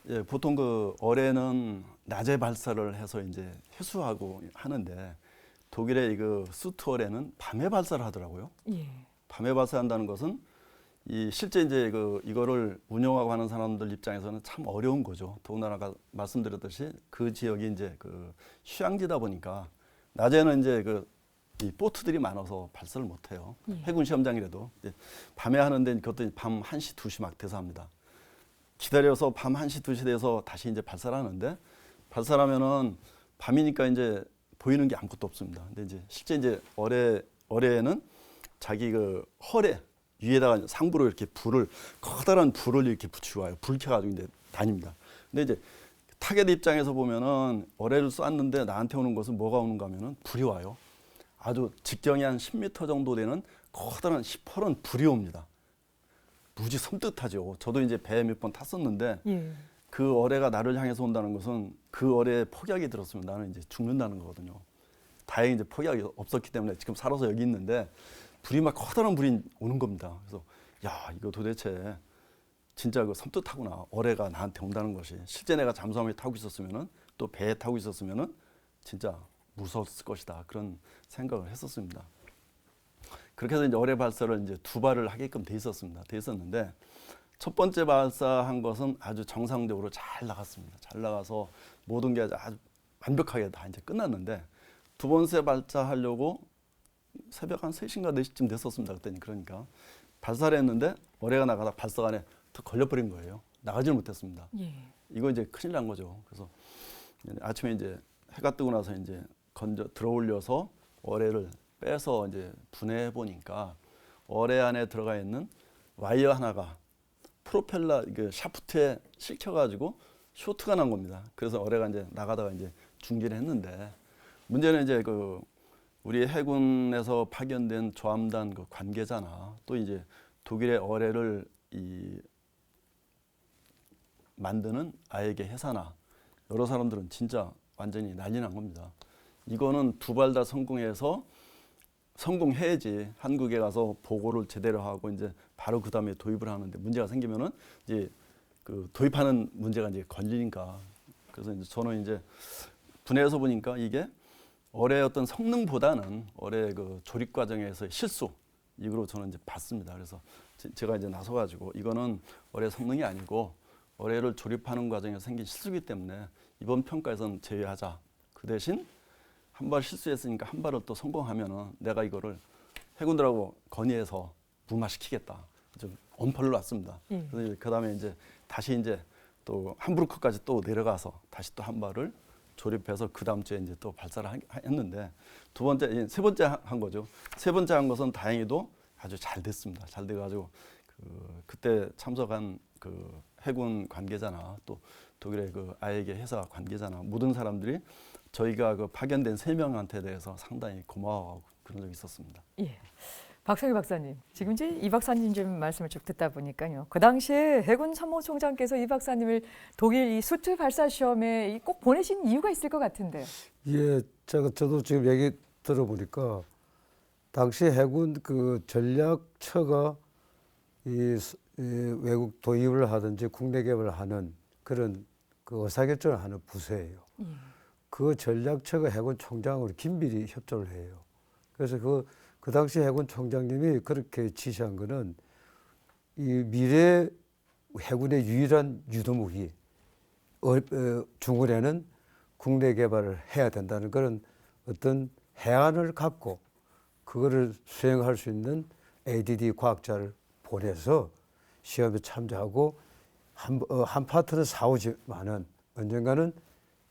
예, 보통 그 어뢰는 낮에 발사를 해서 이제 회수하고 하는데 독일의 그 수트 어뢰는 밤에 발사를 하더라고요. 예. 밤에 발사한다는 것은 실제 이제 이거를 운영하고 하는 사람들 입장에서는 참 어려운 거죠. 더군다나 아까 말씀드렸듯이 그 지역이 이제 그 휴양지다 보니까 낮에는 이제 이 보트들이 많아서 발사를 못 해요. 해군 시험장이라도 이제 밤에 하는데 그것도 밤 1시, 2시 막 돼서 합니다. 기다려서 밤 1시, 2시 돼서 다시 이제 발사를 하는데 발사하면은 밤이니까 이제 보이는 게 아무것도 없습니다. 근데 이제 실제 이제 어뢰에는 자기 그 헐에 위에다가 상부로 이렇게 커다란 불을 이렇게 붙이고 와요. 불 켜가지고 이제 다닙니다. 근데 이제 타겟 입장에서 보면은 어뢰를 쐈는데 나한테 오는 것은 뭐가 오는가 하면은 불이 와요. 아주 직경이 한 10m 정도 되는 커다란 시퍼런 불이 옵니다. 무지 섬뜩하죠. 저도 이제 배에 몇 번 탔었는데 예. 그 어뢰가 나를 향해서 온다는 것은 그 어뢰에 폭약이 들었으면 나는 이제 죽는다는 거거든요. 다행히 이제 폭약이 없었기 때문에 지금 살아서 여기 있는데 불이 막 커다란 불이 오는 겁니다. 그래서 야 이거 도대체 진짜 그 섬뜩하구나. 어뢰가 나한테 온다는 것이 실제 내가 잠수함에 타고 있었으면은 또 배에 타고 있었으면은 진짜 무서웠을 것이다. 그런 생각을 했었습니다. 그렇게 해서 이제 어뢰 발사를 이제 2발을 하게끔 돼 있었는데 첫 번째 발사한 것은 아주 정상적으로 잘 나갔습니다. 잘 나가서 모든 게 아주 완벽하게 다 이제 끝났는데 두 번째 발사하려고 새벽 한 3시인가 4시쯤 됐었습니다. 그때는 그러니까 발사를 했는데 어뢰가 나가다 발사관에 턱 걸려버린 거예요. 나가지를 못했습니다. 예. 이거 이제 큰일 난 거죠. 그래서 아침에 이제 해가 뜨고 나서 이제 들어올려서 어뢰를 빼서 이제 분해해 보니까 어뢰 안에 들어가 있는 와이어 하나가 프로펠러 샤프트에 싣혀가지고 쇼트가 난 겁니다. 그래서 어뢰가 이제 나가다가 이제 중지를 했는데 문제는 이제 우리 해군에서 파견된 조함단 그 관계자나 또 이제 독일의 어뢰를 만드는 아예게 회사나 여러 사람들은 진짜 완전히 난리 난 겁니다. 이거는 2발 다 성공해야지 한국에 가서 보고를 제대로 하고 이제 바로 그 다음에 도입을 하는데 문제가 생기면은 이제 그 도입하는 문제가 이제 걸리니까 그래서 이제 저는 이제 분해해서 보니까 이게 어뢰의 어떤 성능보다는 어뢰 그 조립 과정에서의 실수 이거로 저는 이제 봤습니다. 그래서 제가 이제 나서가지고 이거는 어뢰 성능이 아니고 어뢰를 조립하는 과정에서 생긴 실수이기 때문에 이번 평가에서는 제외하자. 그 대신 한 발 실수했으니까 한 발을 또 성공하면은 내가 이거를 해군들하고 건의해서 무마시키겠다. 좀 엄포를 놨습니다. 그래서 그 다음에 이제 다시 이제 또 함부르크까지 또 내려가서 다시 또 한 발을 조립해서 그 다음 주에 이제 또 발사를 했는데 세 번째 한 거죠. 세 번째 한 것은 다행히도 아주 잘 됐습니다. 잘 돼가지고 그때 참석한 그 해군 관계자나 또 독일의 그 아예게 회사 관계자나 모든 사람들이 저희가 그 파견된 3명한테 대해서 상당히 고마워하고 그런 적이 있었습니다. 예. 박성희 박사님, 지금 이제 이 박사님 좀 말씀을 쭉 듣다 보니까요. 그 당시에 해군 참모총장께서 이 박사님을 독일 이 수트 발사 시험에 꼭 보내신 이유가 있을 것 같은데요. 예, 저도 지금 얘기 들어보니까 당시 해군 그 전략처가 이 외국 도입을 하든지 국내 개발을 하는 그런 그 의사결정을 하는 부서예요. 그 전략처가 해군 총장으로 긴밀히 협조를 해요. 그래서 그 당시 해군 총장님이 그렇게 지시한 거는 이 미래 해군의 유일한 유도무기 중원에는 국내 개발을 해야 된다는 그런 어떤 해안을 갖고 그거를 수행할 수 있는 ADD 과학자를 보내서 시험에 참조하고 한 파트는 사오지만은 언젠가는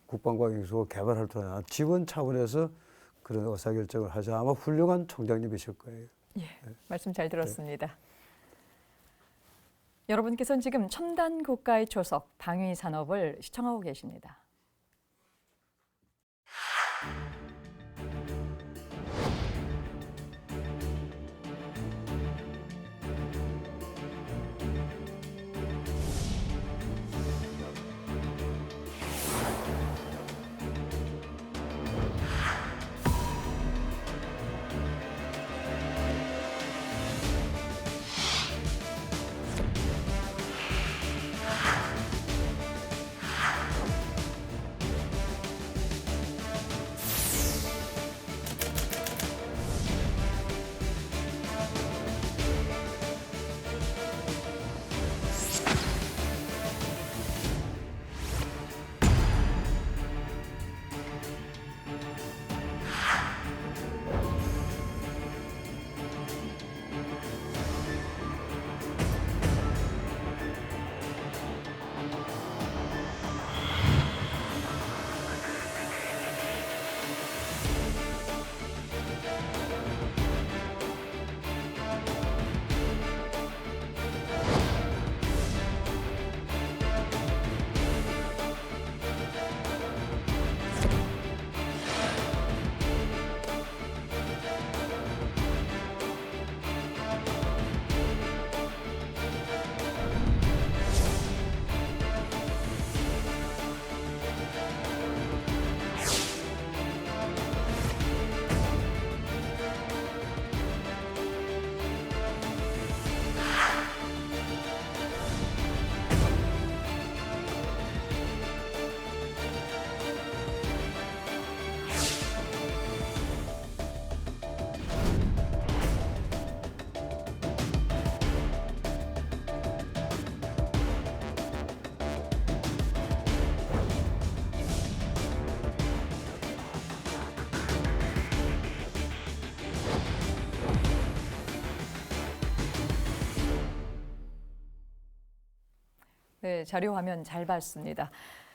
국방과학연구소 개발할 동안 지원 차원에서 그런 의사결정을 하자. 아마 훌륭한 총장님이실 거예요. 예, 말씀 잘 들었습니다. 여러분께서는 지금 첨단 국가의 초석 방위 산업을 시청하고 계십니다. 네, 자료 화면 잘 봤습니다.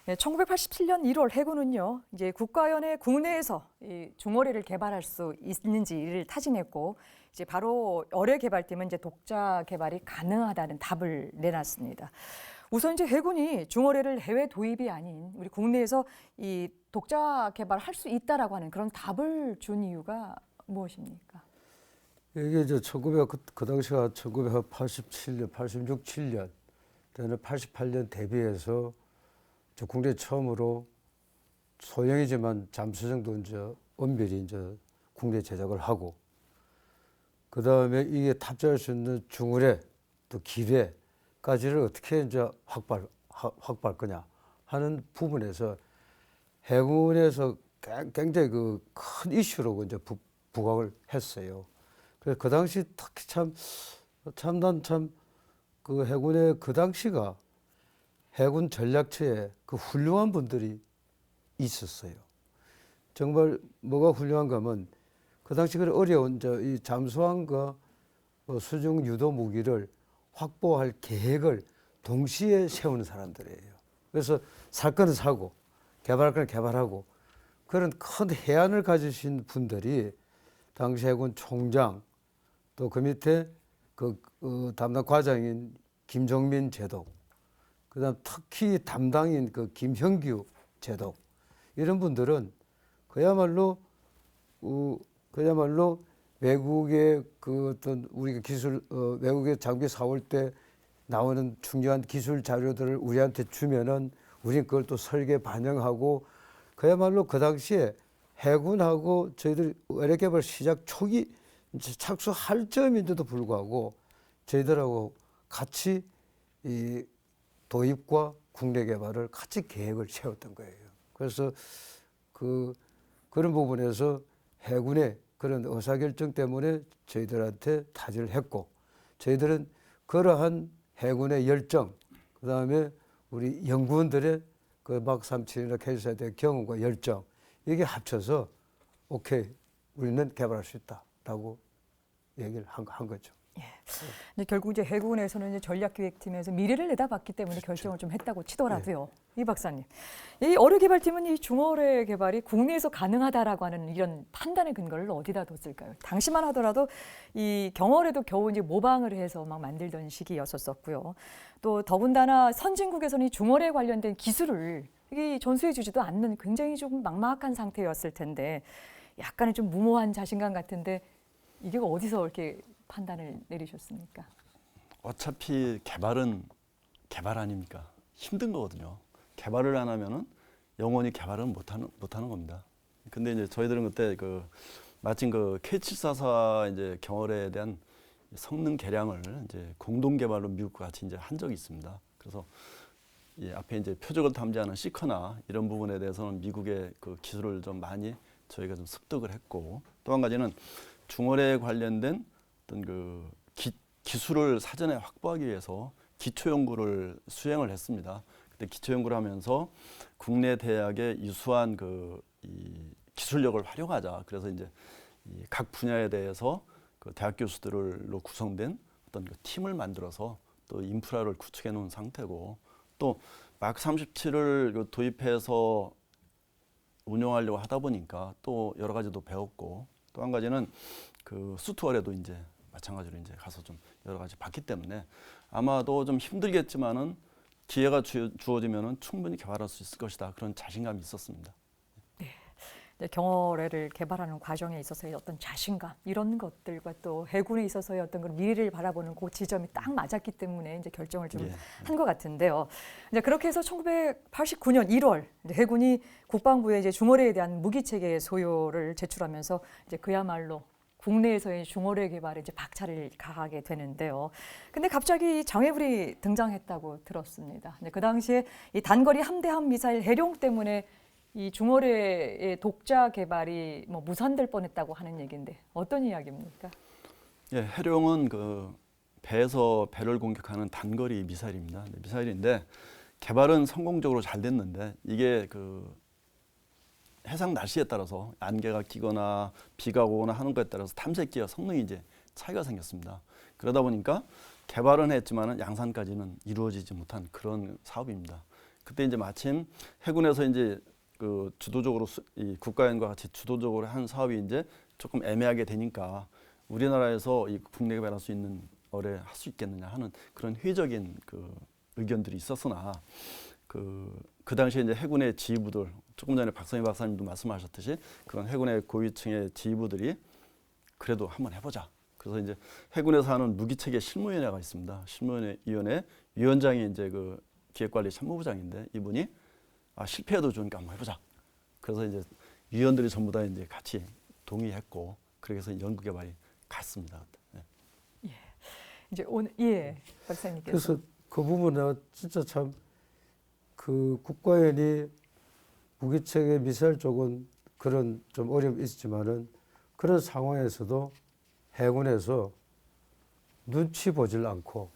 1987년 1월 해군은요, 이제 국가연의 국내에서 이 중어뢰를 개발할 수 있는지를 타진했고, 이제 바로 어뢰 개발팀은 이제 독자 개발이 가능하다는 답을 내놨습니다. 우선 이제 해군이 중어뢰를 해외 도입이 아닌 우리 국내에서 이 독자 개발할 수 있다라고 하는 그런 답을 준 이유가 무엇입니까? 이게 이제 그 당시가 1987년, 86, 7년, 때는 88년 대비해서 국내 처음으로 소형이지만 잠수정도 이제 엄밀히 이제 국내 제작을 하고, 그 다음에 이게 탑재할 수 있는 중어뢰 또 기뢰까지를 어떻게 이제 확보할 거냐 하는 부분에서 해군에서 굉장히 그 큰 이슈로 이제 부각을 했어요. 그래서 그 당시 특히 난 그 해군의 그 당시가 해군 전략처에 그 훌륭한 분들이 있었어요. 정말 뭐가 훌륭한가 하면 그 당시 그 어려운 이 잠수함과 수중 유도 무기를 확보할 계획을 동시에 세우는 사람들이에요. 그래서 살 거는 사고 개발할 거는 개발하고 그런 큰 해안을 가지신 분들이 당시 해군 총장 또 그 밑에 그 담당 과장인 김종민 제독, 그다음 특히 담당인 그 김형규 제독, 이런 분들은 그야말로 외국의 그 어떤 우리가 기술 외국의 장비 사올 때 나오는 중요한 기술 자료들을 우리한테 주면은 우린 그걸 또 설계 반영하고, 그야말로 그 당시에 해군하고 저희들 어뢰 개발 시작 초기 착수할 점인데도 불구하고 저희들하고 같이 이 도입과 국내 개발을 같이 계획을 세웠던 거예요. 그래서 그런 부분에서 해군의 그런 의사결정 때문에 저희들한테 타지를 했고, 저희들은 그러한 해군의 열정, 그 다음에 우리 연구원들의 그 막37이나 K사에 대한 경험과 열정, 이게 합쳐서 오케이, 우리는 개발할 수 있다라고 얘기를 한 거죠. 근데 결국 이제 해군에서는 이제 전략기획팀에서 미래를 내다봤기 때문에 결정을 좀 했다고 치더라고요. 이 박사님, 이 어뢰개발팀은 이 중어뢰 개발이 국내에서 가능하다라고 하는 이런 판단의 근거를 어디다 뒀을까요? 당시만 하더라도 이 경어뢰도 겨우 이제 모방을 해서 막 만들던 시기였었고요. 또 더군다나 선진국에서는 이 중어뢰에 관련된 기술을 이게 전수해주지도 않는 굉장히 좀 막막한 상태였을 텐데 약간의 좀 무모한 자신감 같은데 이게 어디서 이렇게 판단을 내리셨습니까? 어차피 개발은 개발 아닙니까? 힘든 거거든요. 개발을 안 하면은 영원히 개발은 못하는 겁니다. 근데 이제 저희들은 그때 마침 K744 이제 경어뢰에 대한 성능 개량을 이제 공동 개발로 미국과 같이 이제 한 적이 있습니다. 그래서 앞에 이제 표적을 탐지하는 시커나 이런 부분에 대해서는 미국의 그 기술을 좀 많이 저희가 좀 습득을 했고, 또 한 가지는 중어뢰에 관련된 어떤 기술을 사전에 확보하기 위해서 기초 연구를 수행을 했습니다. 그때 기초 연구를 하면서 국내 대학의 유수한 이 기술력을 활용하자. 그래서 이제 각 분야에 대해서 그 대학 교수들로 구성된 어떤 팀을 만들어서 또 인프라를 구축해 놓은 상태고, 또 마크 37을 도입해서 운영하려고 하다 보니까 또 여러 가지도 배웠고, 또 한 가지는 수투어뢰도 이제 마찬가지로 이제 가서 좀 여러 가지 봤기 때문에 아마도 좀 힘들겠지만은 기회가 주어지면은 충분히 개발할 수 있을 것이다, 그런 자신감이 있었습니다. 이제 경어뢰를 개발하는 과정에 있어서의 어떤 자신감 이런 것들과 또 해군에 있어서의 어떤 그런 미래를 바라보는 그 지점이 딱 맞았기 때문에 이제 결정을 좀 한 것 같은데요. 이제 그렇게 해서 1989년 1월 해군이 국방부에 이제 중어뢰에 대한 무기 체계 소요를 제출하면서 이제 그야말로 국내에서의 중어뢰 개발에 이제 박차를 가하게 되는데요. 근데 갑자기 장애물이 등장했다고 들었습니다. 그 당시에 이 단거리 함대함 미사일 해룡 때문에 이 중어뢰의 독자 개발이 뭐 무산될 뻔했다고 하는 얘기인데 어떤 이야기입니까? 예, 해룡은 배에서 배를 공격하는 단거리 미사일입니다. 미사일인데 개발은 성공적으로 잘 됐는데 이게 해상 날씨에 따라서 안개가 끼거나 비가 오거나 하는 것에 따라서 탐색기와 성능이 이제 차이가 생겼습니다. 그러다 보니까 개발은 했지만은 양산까지는 이루어지지 못한 그런 사업입니다. 그때 이제 마침 해군에서 이제 주도적으로 이 국가연과 같이 주도적으로 한 사업이 이제 조금 애매하게 되니까 우리나라에서 이 국내 개발할 수 있는 어뢰 할 수 있겠느냐 하는 그런 회의적인 의견들이 있었으나 그 당시에 이제 해군의 지휘부들, 조금 전에 박성희 박사님도 말씀하셨듯이 그런 해군의 고위층의 지휘부들이 그래도 한번 해보자. 그래서 이제 해군에서 하는 무기체계 실무위원회가 있습니다. 실무위원회 위원장이 이제 기획관리 참모부장인데 이분이 실패해도 좋으니까 한번 해보자. 그래서 이제 위원들이 전부 다 이제 같이 동의했고, 그래서 연구 개발이 갔습니다. 네. 예. 이제 오늘 박사님께서. 그래서 그 부분은 진짜 참 국가연이 무기체계 미사일 쪽은 그런 좀 어려움이 있지만은 그런 상황에서도 해군에서 눈치 보질 않고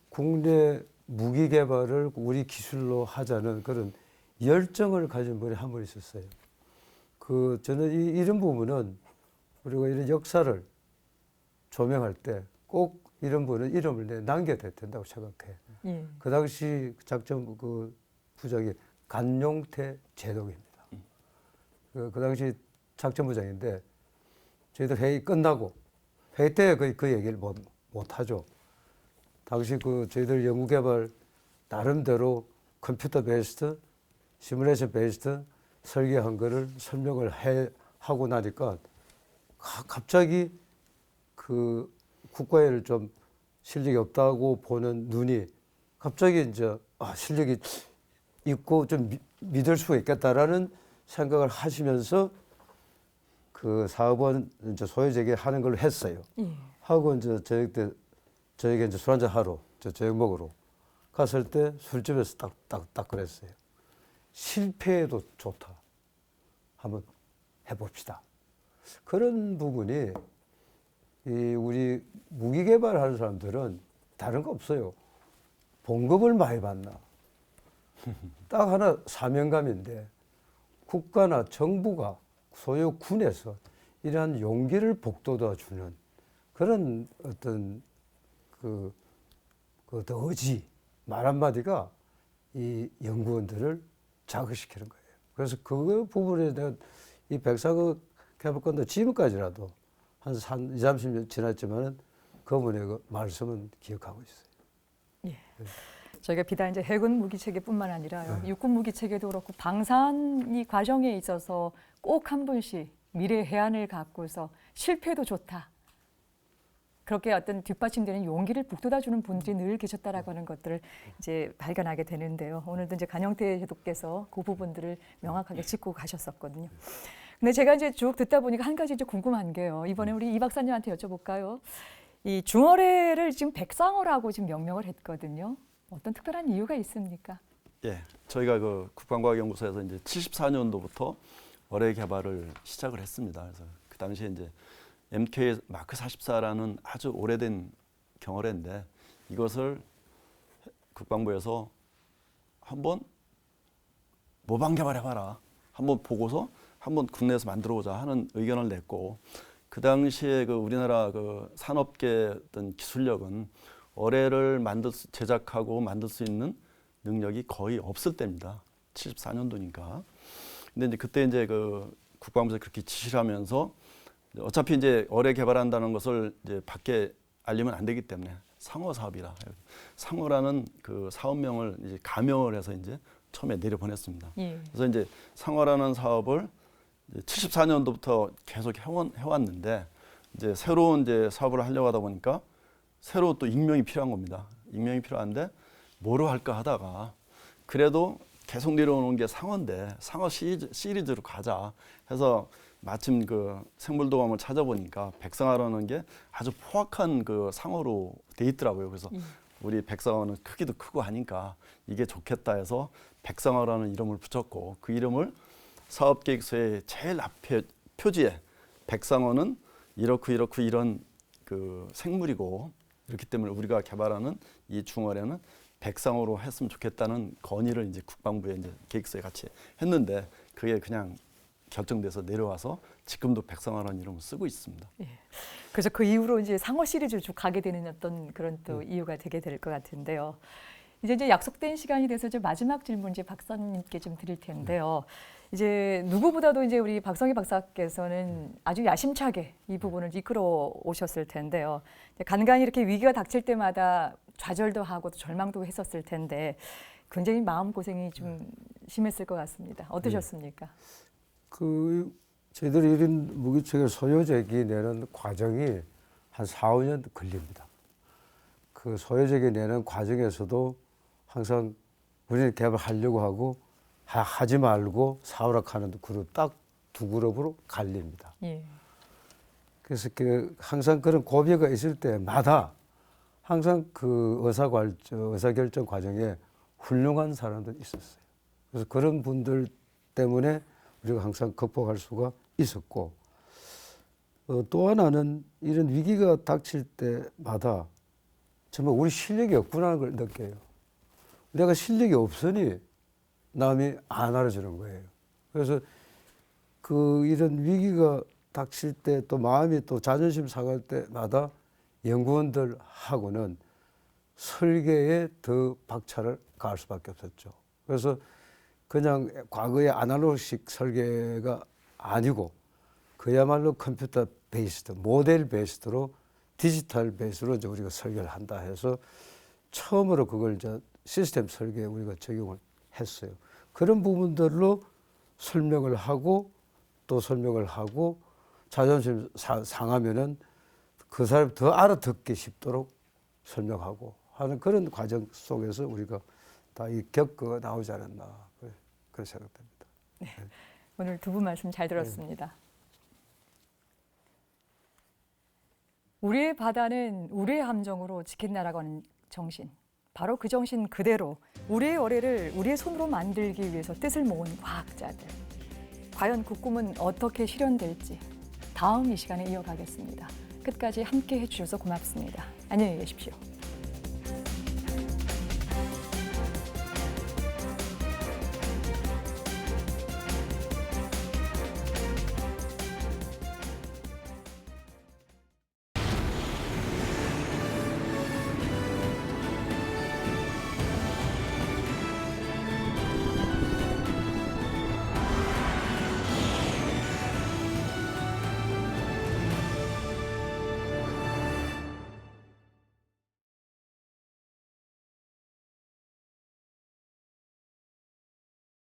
국내 무기 개발을 우리 기술로 하자는 그런 열정을 가진 분이 한 분 있었어요. 저는 이런 부분은 우리가 이런 역사를 조명할 때 꼭 이런 분은 이름을 남겨야 된다고 생각해요. 그 당시 작전 부장이 간용태 제독입니다. 그 당시 작전부장인데 저희들 회의 끝나고 회의 때 그 얘기를 못 하죠. 당시 저희들 연구개발 나름대로 컴퓨터 베이스드, 시뮬레이션 베이스드 설계한 거를 설명을 하고 나니까 갑자기 국가에를 좀 실력이 없다고 보는 눈이 갑자기 이제 실력이 있고 좀 믿을 수가 있겠다라는 생각을 하시면서 사업은 이제 소유제기 하는 걸로 했어요. 하고 이제 저에게 이제 술 한잔 하러 저녁 먹으러 갔을 때 술집에서 딱 그랬어요. 실패해도 좋다. 한번 해봅시다. 그런 부분이 우리 무기 개발하는 사람들은 다른 거 없어요. 봉급을 많이 받나. 딱 하나 사명감인데 국가나 정부가 소요 군에서 이러한 용기를 북돋아 주는 그런 어떤 그 어떤 의지, 말 한마디가 이 연구원들을 자극시키는 거예요. 그래서 그 부분에 대한 이 백사거 개발권도 지금까지라도 한 20, 30년 지났지만은 그분의 그 말씀은 기억하고 있어요. 예. 저희가 비단 이제 해군 무기 체계뿐만 아니라요, 육군 무기 체계도 그렇고 방산 이 과정에 있어서 꼭 한 분씩 미래 해안을 갖고서 실패도 좋다. 그렇게 어떤 뒷받침되는 용기를 북돋아주는 분들이 늘 계셨다라고 하는 것들을 이제 발견하게 되는데요. 오늘도 이제 간영태 제독께서 그 부분들을 명확하게 짚고 가셨었거든요. 근데 제가 이제 쭉 듣다 보니까 한 가지 좀 궁금한 게요. 이번에 우리 이 박사님한테 여쭤볼까요? 이 중어래를 지금 백상어라고 지금 명명을 했거든요. 어떤 특별한 이유가 있습니까? 예, 저희가 그 국방과학연구소에서 이제 74년도부터 어뢰 개발을 시작을 했습니다. 그래서 그 당시에 이제 MK 마크 44라는 아주 오래된 경어래인데 이것을 국방부에서 한번 모방 개발해봐라. 한번 보고서 한번 국내에서 만들어보자 하는 의견을 냈고 그 당시에 그 우리나라 그 산업계 어떤 기술력은 어뢰를 제작하고 만들 수 있는 능력이 거의 없을 때입니다. 74년도니까. 근데 이제 그때 이제 그 국방부에서 그렇게 지시를 하면서 어차피 이제 어뢰 개발한다는 것을 이제 밖에 알리면 안 되기 때문에 상어 사업이라 상어라는 그 사업명을 이제 가명을 해서 이제 처음에 내려보냈습니다. 예. 그래서 이제 상어라는 사업을 74년도부터 계속 해왔는데 이제 새로운 이제 사업을 하려고 하다 보니까 새로 또 익명이 필요한 겁니다. 익명이 필요한데 뭐로 할까 하다가 그래도 계속 내려오는 게 상어인데 상어 시리즈로 가자 해서 마침 그 생물도감을 찾아보니까 백상어라는 게 아주 포악한 그 상어로 돼 있더라고요. 그래서 우리 백상어는 크기도 크고 하니까 이게 좋겠다 해서 백상어라는 이름을 붙였고 그 이름을 사업계획서의 제일 앞에 표지에 백상어는 이렇고 이런 그 생물이고 그렇기 때문에 우리가 개발하는 이 중어뢰는 백상어로 했으면 좋겠다는 건의를 이제 국방부에 이제 계획서에 같이 했는데 그게 그냥 결정돼서 내려와서 지금도 백상어라는 이름을 쓰고 있습니다. 예. 그래서 그 이후로 이제 상어 시리즈를 쭉 가게 되는 어떤 그런 또 이유가 되게 될 것 같은데요. 이제 약속된 시간이 돼서 이제 마지막 질문 이제 박사님께 좀 드릴 텐데요. 이제 누구보다도 이제 우리 박성희 박사께서는 아주 야심차게 이 부분을 이끌어 오셨을 텐데요. 간간히 이렇게 위기가 닥칠 때마다 좌절도 하고 또 절망도 했었을 텐데 굉장히 마음 고생이 좀 심했을 것 같습니다. 어떠셨습니까? 그 저희들이 이런 무기체계 소요제기 내는 과정이 한 4, 5년 걸립니다. 그 소요제기 내는 과정에서도 항상 우리는 개발하려고 하고 하지 말고 사오라 하는 그룹 딱 두 그룹으로 갈립니다. 예. 그래서 항상 그런 고비가 있을 때마다 항상 그 의사결정 과정에 훌륭한 사람들이 있었어요. 그래서 그런 분들 때문에 우리가 항상 극복할 수가 있었고 또 하나는 이런 위기가 닥칠 때마다 정말 우리 실력이 없구나 걸 느껴요. 내가 실력이 없으니 남이 안 알아주는 거예요. 그래서 이런 위기가 닥칠 때 또 마음이 또 자존심 상할 때마다 연구원들하고는 설계에 더 박차를 가할 수밖에 없었죠. 그래서 그냥 과거의 아날로그식 설계가 아니고 그야말로 컴퓨터 베이스드, 모델 베이스드로 디지털 베이스로 이제 우리가 설계를 한다 해서 처음으로 그걸 이제 시스템 설계에 우리가 적용을 했어요. 그런 부분들로 설명을 하고 또 설명을 하고 자존심 상하면은 그 사람이 더 알아듣기 쉽도록 설명하고 하는 그런 과정 속에서 우리가 다 겪어 나오지 않았나 그런 생각됩니다. 네. 오늘 두 분 말씀 잘 들었습니다. 우리의 바다는 우리의 함정으로 지킨다라고 하는 정신. 바로 그 정신 그대로 우리의 어뢰를 우리의 손으로 만들기 위해서 뜻을 모은 과학자들. 과연 그 꿈은 어떻게 실현될지 다음 이 시간에 이어가겠습니다. 끝까지 함께 해주셔서 고맙습니다. 안녕히 계십시오.